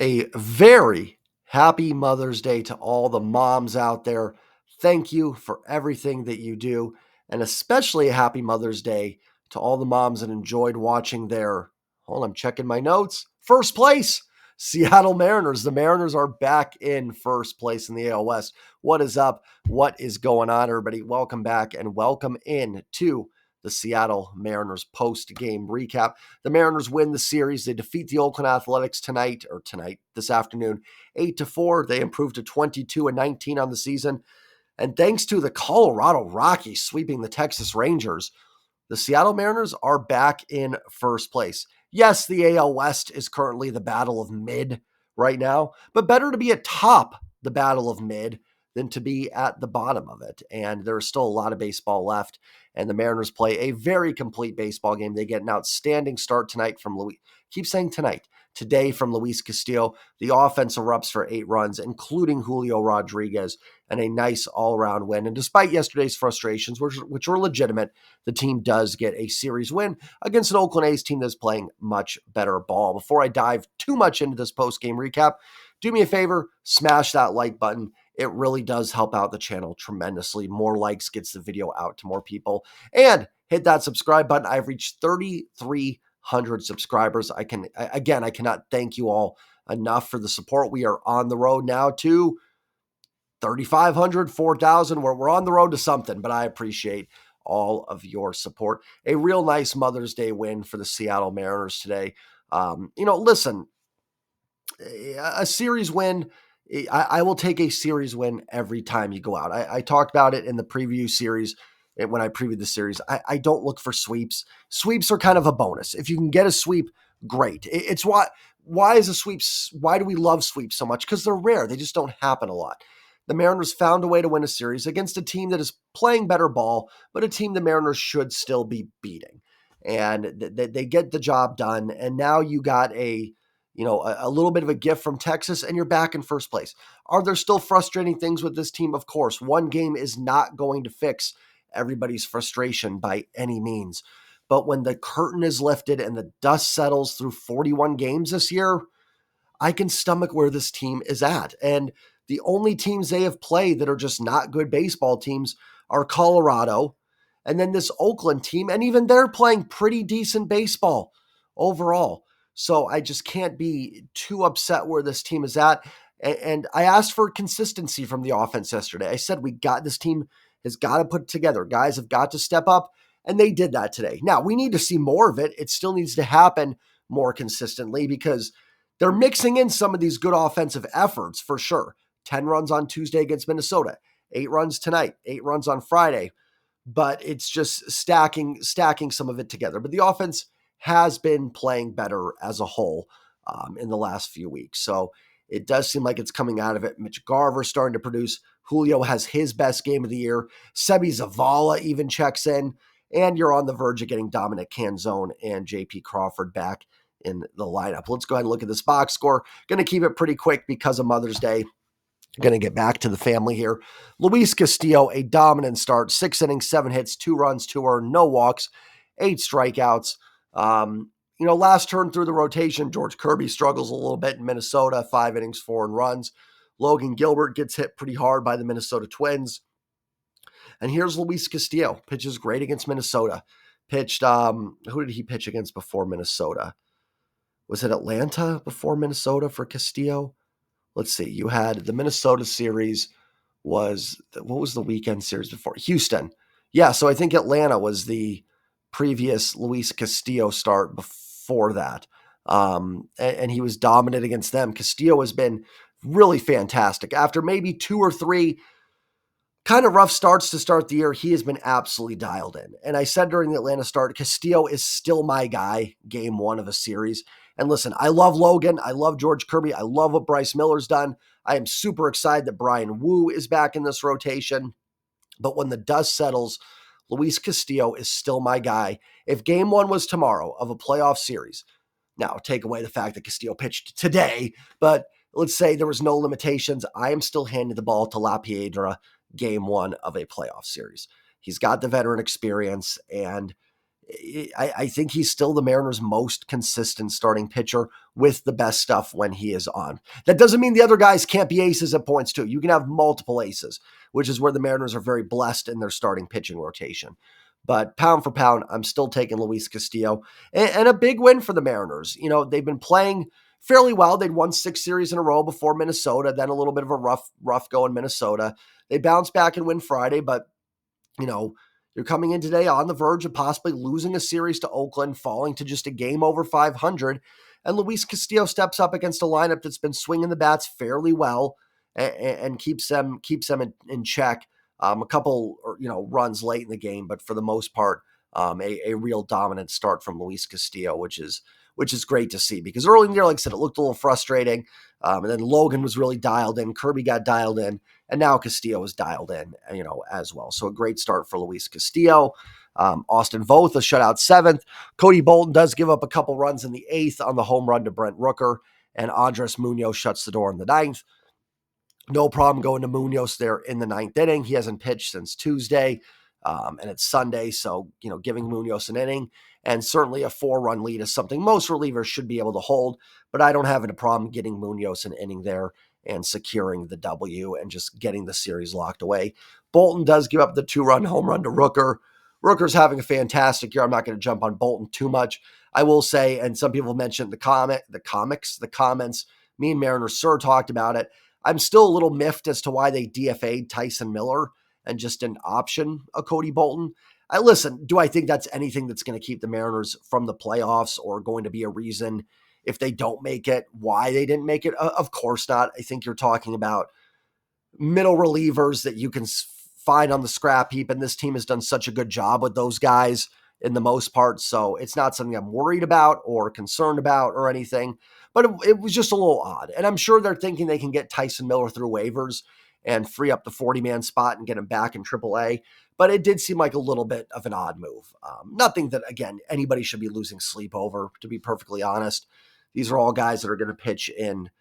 A very happy Mother's Day to all the moms out there. Thank you for everything that you do, and especially a happy Mother's Day to all the moms that enjoyed watching their, hold on, I'm checking my notes, first place, Seattle Mariners. The Mariners are back in first place in the AL West. What is up? What is going on, everybody? Welcome back and welcome in to the Seattle Mariners post-game recap. The Mariners win the series. They defeat the Oakland Athletics this afternoon, 8-4. They improved to 22-19 on the season. And thanks to the Colorado Rockies sweeping the Texas Rangers, the Seattle Mariners are back in first place. Yes, the AL West is currently the battle of mid right now, but better to be atop the battle of mid than to be at the bottom of it. And there's still a lot of baseball left, and the Mariners play a very complete baseball game. They get an outstanding start tonight from today from Luis Castillo. The offense erupts for 8 runs, including Julio Rodriguez, and a nice all-around win. And despite yesterday's frustrations, which were legitimate, the team does get a series win against an Oakland A's team that's playing much better ball. Before I dive too much into this post-game recap, do me a favor, smash that like button. It really does help out the channel tremendously. More likes gets the video out to more people. And hit that subscribe button. I've reached 3,300 subscribers. I cannot thank you all enough for the support. We are on the road now to 3,500, 4,000. We're on the road to something, but I appreciate all of your support. A real nice Mother's Day win for the Seattle Mariners today. Listen, a series win, I will take a series win every time you go out. I talked about it in the preview series when I previewed the series. I don't look for sweeps. Sweeps are kind of a bonus. If you can get a sweep, great. It's why is a sweep? Why do we love sweeps so much? Because they're rare. They just don't happen a lot. The Mariners found a way to win a series against a team that is playing better ball, but a team the Mariners should still be beating. And they get the job done. And now you got a little bit of a gift from Texas, and you're back in first place. Are there still frustrating things with this team? Of course. One game is not going to fix everybody's frustration by any means. But when the curtain is lifted and the dust settles through 41 games this year, I can stomach where this team is at. And the only teams they have played that are just not good baseball teams are Colorado and then this Oakland team, and even they're playing pretty decent baseball overall. So I just can't be too upset where this team is at. And I asked for consistency from the offense yesterday. I said, this team has got to put it together. Guys have got to step up, and they did that today. Now, we need to see more of it. It still needs to happen more consistently because they're mixing in some of these good offensive efforts for sure. 10 runs on Tuesday against Minnesota, 8 runs tonight, 8 runs on Friday. But it's just stacking some of it together. But the offense has been playing better as a whole in the last few weeks. So it does seem like it's coming out of it. Mitch Garver's starting to produce. Julio has his best game of the year. Sebi Zavala even checks in. And you're on the verge of getting Dominic Canzone and J.P. Crawford back in the lineup. Let's go ahead and look at this box score. Going to keep it pretty quick because of Mother's Day. Going to get back to the family here. Luis Castillo, a dominant start. 6 innings, 7 hits, 2 runs, 2 earned, no walks, 8 strikeouts. Last turn through the rotation, George Kirby struggles a little bit in Minnesota, 5 innings, 4 earned runs. Logan Gilbert gets hit pretty hard by the Minnesota Twins. And here's Luis Castillo, pitches great against Minnesota. Pitched, who did he pitch against before Minnesota? Was it Atlanta before Minnesota for Castillo? Let's see. You had the Minnesota series what was the weekend series before? Houston. Yeah, so I think Atlanta was the previous Luis Castillo start before that. And he was dominant against them. Castillo has been really fantastic. After maybe 2 or 3 kind of rough starts to start the year, he has been absolutely dialed in. And I said during the Atlanta start, Castillo is still my guy, game 1 of a series. And listen, I love Logan. I love George Kirby. I love what Bryce Miller's done. I am super excited that Brian Wu is back in this rotation. But when the dust settles, Luis Castillo is still my guy. If game 1 was tomorrow of a playoff series, now take away the fact that Castillo pitched today, but let's say there was no limitations, I am still handing the ball to La Piedra game 1 of a playoff series. He's got the veteran experience, and I think he's still the Mariners' most consistent starting pitcher with the best stuff when he is on. That doesn't mean the other guys can't be aces at points too. You can have multiple aces, which is where the Mariners are very blessed in their starting pitching rotation. But pound for pound, I'm still taking Luis Castillo, and a big win for the Mariners. They've been playing fairly well. They'd won 6 series in a row before Minnesota, then a little bit of a rough go in Minnesota. They bounced back and win Friday, but you're coming in today on the verge of possibly losing a series to Oakland, falling to just a game over 500. And Luis Castillo steps up against a lineup that's been swinging the bats fairly well and keeps them in check. A couple runs late in the game, but for the most part, a real dominant start from Luis Castillo, which is great to see, because early in the year, like I said, it looked a little frustrating. And then Logan was really dialed in. Kirby got dialed in. And now Castillo is dialed in, as well. So a great start for Luis Castillo. Austin Voth, a shutout 7th. Cody Bolton does give up a couple runs in the 8th on the home run to Brent Rooker. And Andres Munoz shuts the door in the 9th. No problem going to Munoz there in the 9th inning. He hasn't pitched since Tuesday, and it's Sunday. So, giving Munoz an inning, and certainly a 4-run lead is something most relievers should be able to hold. But I don't have any problem getting Munoz an inning there and securing the W and just getting the series locked away. Bolton does give up the 2-run home run to Rooker. Rooker's having a fantastic year. I'm not going to jump on Bolton too much. I will say, and some people mentioned the comments, me and Mariner Sir talked about it. I'm still a little miffed as to why they DFA'd Tyson Miller and just didn't option a Cody Bolton. Do I think that's anything that's going to keep the Mariners from the playoffs, or going to be a reason if they don't make it, why they didn't make it? Of course not. I think you're talking about middle relievers that you can find on the scrap heap, and this team has done such a good job with those guys in the most part. So it's not something I'm worried about or concerned about or anything, but it was just a little odd. And I'm sure they're thinking they can get Tyson Miller through waivers and free up the 40-man spot and get him back in AAA. But it did seem like a little bit of an odd move. Nothing that, again, anybody should be losing sleep over, to be perfectly honest. These are all guys that are going to pitch in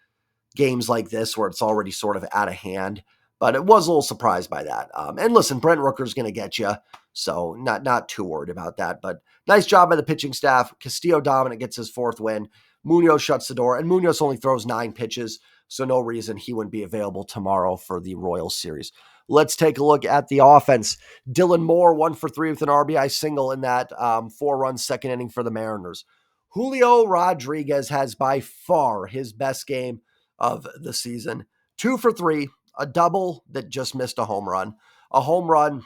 games like this where it's already sort of out of hand. But it was a little surprised by that. And listen, Brent Rooker's going to get you, so not too worried about that. But nice job by the pitching staff. Castillo dominant, gets his 4th win. Munoz shuts the door, and Munoz only throws 9 pitches, so no reason he wouldn't be available tomorrow for the Royals series. Let's take a look at the offense. Dylan Moore, 1 for 3 with an RBI single in that 4-run second inning for the Mariners. Julio Rodriguez has by far his best game of the season. 2 for 3, a double that just missed a home run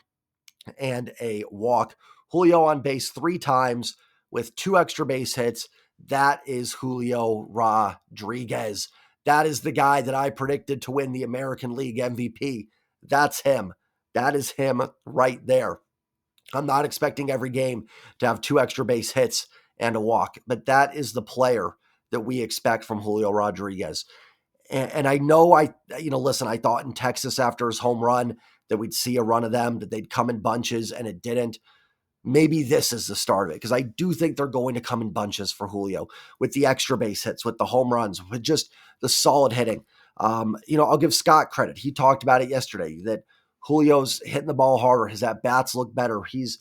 and a walk. Julio on base 3 times with 2 extra base hits. That is Julio Rodriguez. That is the guy that I predicted to win the American League MVP. That's him. That is him right there. I'm not expecting every game to have 2 extra base hits and a walk, but that is the player that we expect from Julio Rodriguez. And I know I thought in Texas after his home run that we'd see a run of them, that they'd come in bunches, and it didn't. Maybe this is the start of it, because I do think they're going to come in bunches for Julio with the extra base hits, with the home runs, with just the solid hitting. I'll give Scott credit. He talked about it yesterday that Julio's hitting the ball harder. His at-bats look better. He's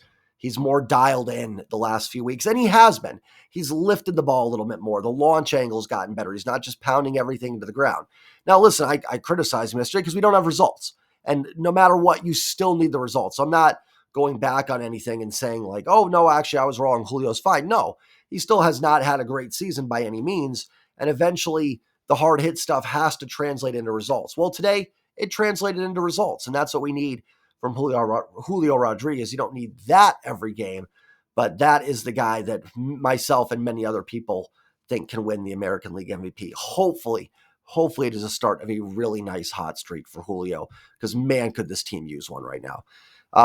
more dialed in the last few weeks, and he has been. He's lifted the ball a little bit more. The launch angle's gotten better. He's not just pounding everything to the ground. Now, listen, I criticized him yesterday because we don't have results. And no matter what, you still need the results. So I'm not going back on anything and saying like, oh, no, actually, I was wrong. Julio's fine. No, he still has not had a great season by any means. And eventually, the hard hit stuff has to translate into results. Well, today, it translated into results, and that's what we need from Julio Rodriguez. You don't need that every game, but that is the guy that myself and many other people think can win the American League MVP. Hopefully it is a start of a really nice hot streak for Julio, because man, could this team use one right now.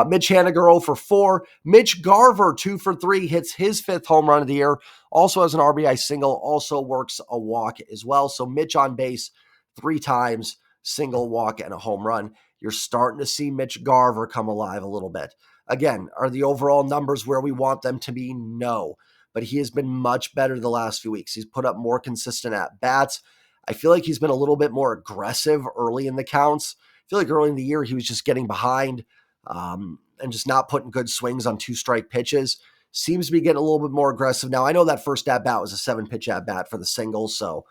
Mitch Haniger 0 for 4. Mitch Garver 2 for 3, hits his 5th home run of the year. Also has an RBI single, also works a walk as well. So Mitch on base 3 times, single, walk, and a home run. You're starting to see Mitch Garver come alive a little bit. Again, are the overall numbers where we want them to be? No. But he has been much better the last few weeks. He's put up more consistent at-bats. I feel like he's been a little bit more aggressive early in the counts. I feel like early in the year he was just getting behind and just not putting good swings on 2-strike pitches. seems to be getting a little bit more aggressive now. I know that first at-bat was a 7-pitch at-bat for the single, so,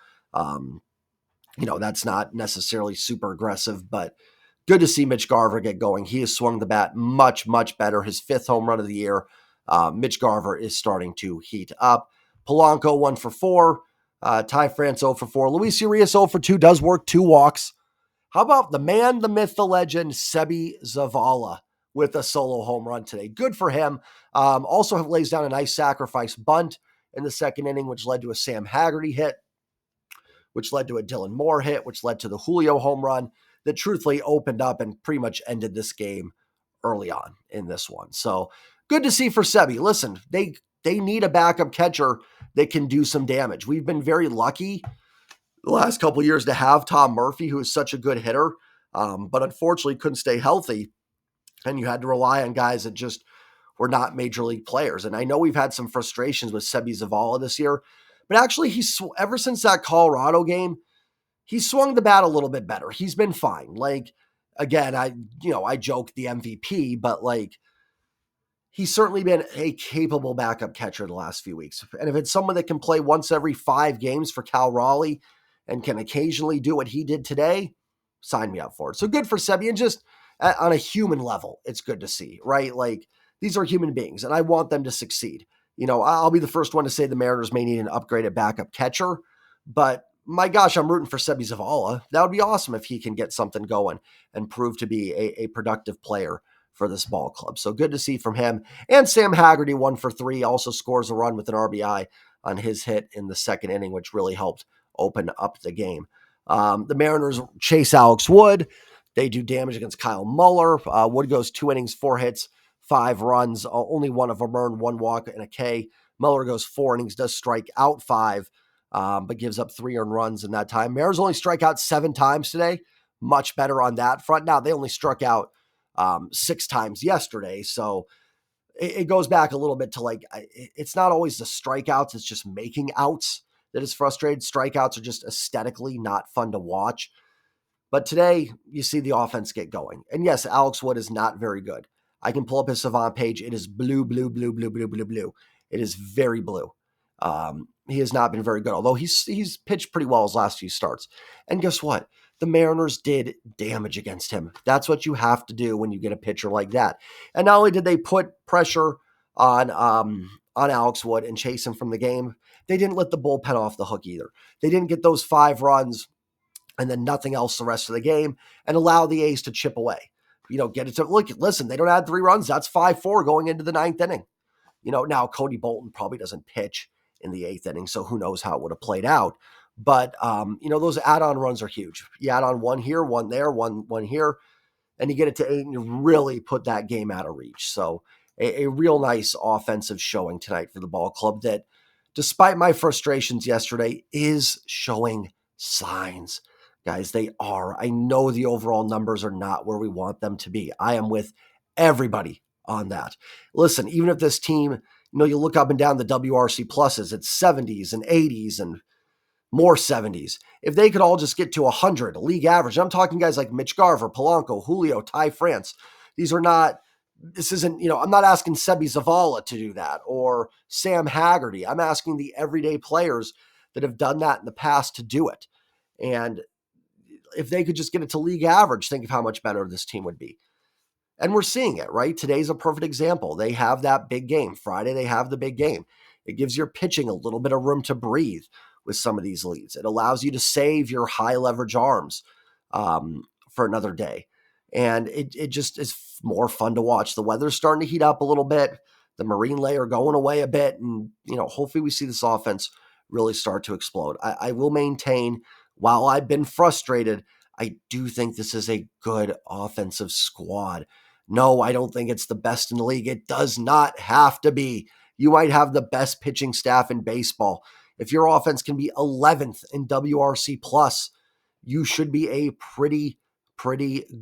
that's not necessarily super aggressive, but good to see Mitch Garver get going. He has swung the bat much, much better. His 5th home run of the year. Mitch Garver is starting to heat up. Polanco 1 for 4. Ty France 0 for 4. Luis Urias 0 for 2. Does work 2 walks. How about the man, the myth, the legend, Sebi Zavala with a solo home run today? Good for him. Also lays down a nice sacrifice bunt in the second inning, which led to a Sam Haggerty hit, which led to a Dylan Moore hit, which led to the Julio home run that truthfully opened up and pretty much ended this game early on in this one. So good to see for Sebi. Listen, they need a backup catcher that can do some damage. We've been very lucky the last couple of years to have Tom Murphy, who is such a good hitter, but unfortunately couldn't stay healthy, and you had to rely on guys that just were not major league players. And I know we've had some frustrations with Sebi Zavala this year, but actually ever since that Colorado game, he swung the bat a little bit better. He's been fine. Like, again, I joke the MVP, but like, he's certainly been a capable backup catcher the last few weeks. And if it's someone that can play once every 5 games for Cal Raleigh and can occasionally do what he did today, sign me up for it. So good for Sebi. And just on a human level, it's good to see, right? Like, these are human beings, and I want them to succeed. I'll be the first one to say the Mariners may need an upgraded backup catcher, but my gosh, I'm rooting for Sebi Zavala. That would be awesome if he can get something going and prove to be a productive player for this ball club. So good to see from him. And Sam Haggerty 1 for 3 also scores a run with an RBI on his hit in the second inning, which really helped open up the game. The Mariners chase Alex Wood. They do damage against Kyle Muller. Wood goes 2 innings, 4 hits, 5 runs. Only one of them earned, 1 walk and a K. Muller goes 4 innings, does strike out 5, but gives up 3 earned runs in that time. Mariners only strike out 7 times today. Much better on that front. Now, they only struck out 6 times yesterday, so it goes back a little bit to like, it's not always the strikeouts, it's just making outs that is frustrating. Strikeouts are just aesthetically not fun to watch. But today, you see the offense get going. And yes, Alex Wood is not very good. I can pull up his Savant page. It is blue, blue, blue, blue, blue, blue, blue. It is very blue. He has not been very good, although he's pitched pretty well his last few starts. And guess what? The Mariners did damage against him. That's what you have to do when you get a pitcher like that. And not only did they put pressure on Alex Wood and chase him from the game, they didn't let the bullpen off the hook either. They didn't get those 5 runs and then nothing else the rest of the game and allow the A's to chip away. Get it to listen, they don't add 3 runs. That's 5-4 going into the 9th inning. Now Cody Bolton probably doesn't pitch in the 8th inning, so who knows how it would have played out. But, those add-on runs are huge. You add on 1 here, 1 there, one here, and you get it to 8 and you really put that game out of reach. So a real nice offensive showing tonight for the ball club that, despite my frustrations yesterday, is showing signs. Guys, they are. I know the overall numbers are not where we want them to be. I am with everybody on that. Listen, even if this team, you look up and down the WRC pluses, it's 70s and 80s and more 70s. If they could all just get to 100, a league average, I'm talking guys like Mitch Garver, Polanco, Julio, Ty France. I'm not asking Sebi Zavala to do that or Sam Haggerty. I'm asking the everyday players that have done that in the past to do it. And if they could just get it to league average, think of how much better this team would be. And we're seeing it, right? Today's a perfect example. They have that big game. Friday, they have the big game. It gives your pitching a little bit of room to breathe with some of these leads. It allows you to save your high leverage arms for another day. And it just is more fun to watch. The weather's starting to heat up a little bit. The marine layer going away a bit. And, hopefully we see this offense really start to explode. I will maintain, while I've been frustrated, I do think this is a good offensive squad. No, I don't think it's the best in the league. It does not have to be. You might have the best pitching staff in baseball. If your offense can be 11th in WRC plus, you should be a pretty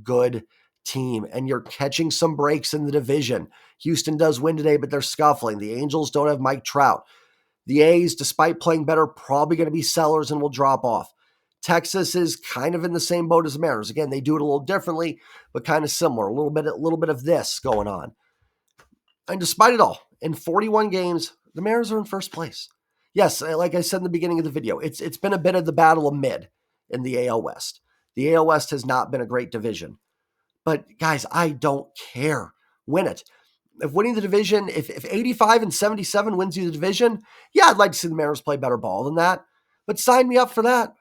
good team. And you're catching some breaks in the division. Houston does win today, but they're scuffling. The Angels don't have Mike Trout. The A's, despite playing better, probably going to be sellers and will drop off. Texas is kind of in the same boat as the Mariners. Again, they do it a little differently, but kind of similar. A little bit of this going on. And despite it all, In 41 games, the Mariners are in first place. Yes, like I said in the beginning of the video, it's been a bit of the battle of mid in the AL West. The AL West has not been a great division. But guys, I don't care. Win it. If winning the division, if 85 and 77 wins you the division, yeah, I'd like to see the Mariners play better ball than that. But sign me up for that.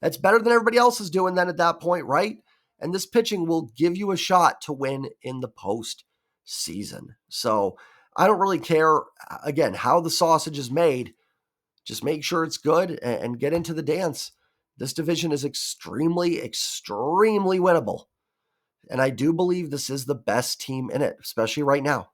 That's better than everybody else is doing then at that point, right? And this pitching will give you a shot to win in the postseason. So I don't really care, again, how the sausage is made. Just make sure it's good and get into the dance. This division is extremely, extremely winnable. And I do believe this is the best team in it, especially right now.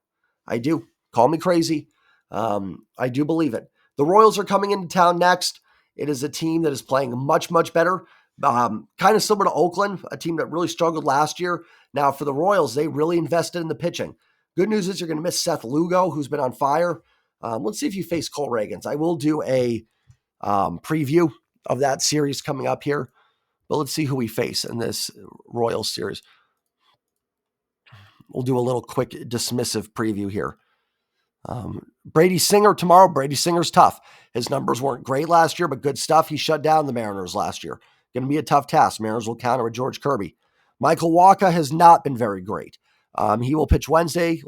I do. Call me crazy. I do believe it. The Royals are coming into town next. It is a team that is playing much, much better. Kind of similar to Oakland, a team that really struggled last year. Now, for the Royals, they really invested in the pitching. Good news is you're going to miss Seth Lugo, who's been on fire. Let's see if you face Cole Reagans. I will do a preview of that series coming up here. But let's see who we face in this Royals series. We'll do a little quick dismissive preview here. Brady Singer tomorrow. Brady Singer's tough. His numbers weren't great last year, but good stuff. He shut down the Mariners last year. Going to be a tough task. Mariners will counter with George Kirby. Michael Wacha has not been very great. He will pitch Tuesday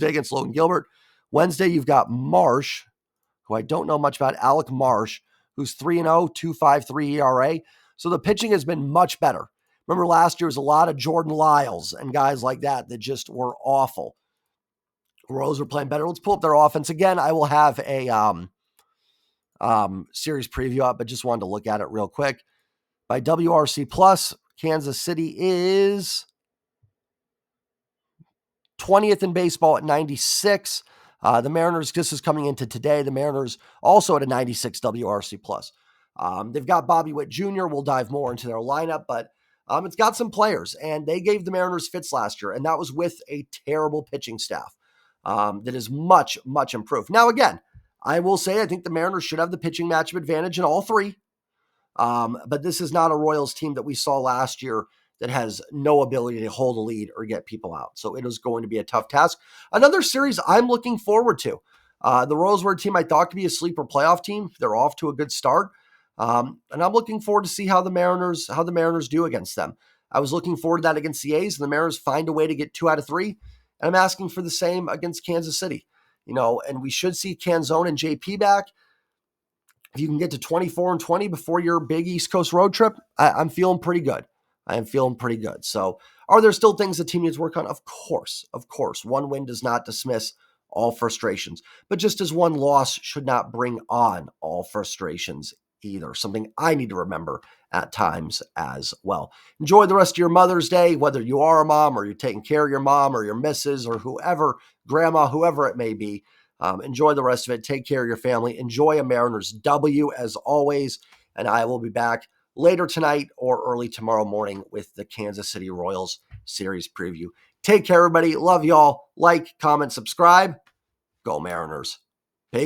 against Logan Gilbert. Wednesday, you've got Marsh, who I don't know much about, Alec Marsh, who's 3-0, 2.53 ERA. So the pitching has been much better. Remember last year was a lot of Jordan Lyles and guys like that just were awful. Royals were playing better. Let's pull up their offense. Again, I will have a series preview up, but just wanted to look at it real quick. By WRC Plus, Kansas City is 20th in baseball at 96. The Mariners, this is coming into today. The Mariners also at a 96 WRC Plus. They've got Bobby Witt Jr. We'll dive more into their lineup, but it's got some players, and they gave the Mariners fits last year, and that was with a terrible pitching staff that is much, much improved. Now, again, I will say I think the Mariners should have the pitching matchup advantage in all three, but this is not a Royals team that we saw last year that has no ability to hold a lead or get people out. So it is going to be a tough task. Another series I'm looking forward to. The Royals were a team I thought could be a sleeper playoff team. They're off to a good start. And I'm looking forward to see how the Mariners do against them. I was looking forward to that against the A's, and the Mariners find a way to get 2 out of 3. And I'm asking for the same against Kansas City. And we should see Canzone and JP back. If you can get to 24-20 before your big East Coast road trip, I'm feeling pretty good. I am feeling pretty good. So are there still things the team needs to work on? Of course. One win does not dismiss all frustrations. But just as one loss should not bring on all frustrations either. Something I need to remember at times as well. Enjoy the rest of your Mother's Day, whether you are a mom or you're taking care of your mom or your missus or whoever, grandma, whoever it may be. Enjoy the rest of it. Take care of your family. Enjoy a Mariners W as always. And I will be back later tonight or early tomorrow morning with the Kansas City Royals series preview. Take care, everybody. Love y'all. Like, comment, subscribe. Go Mariners.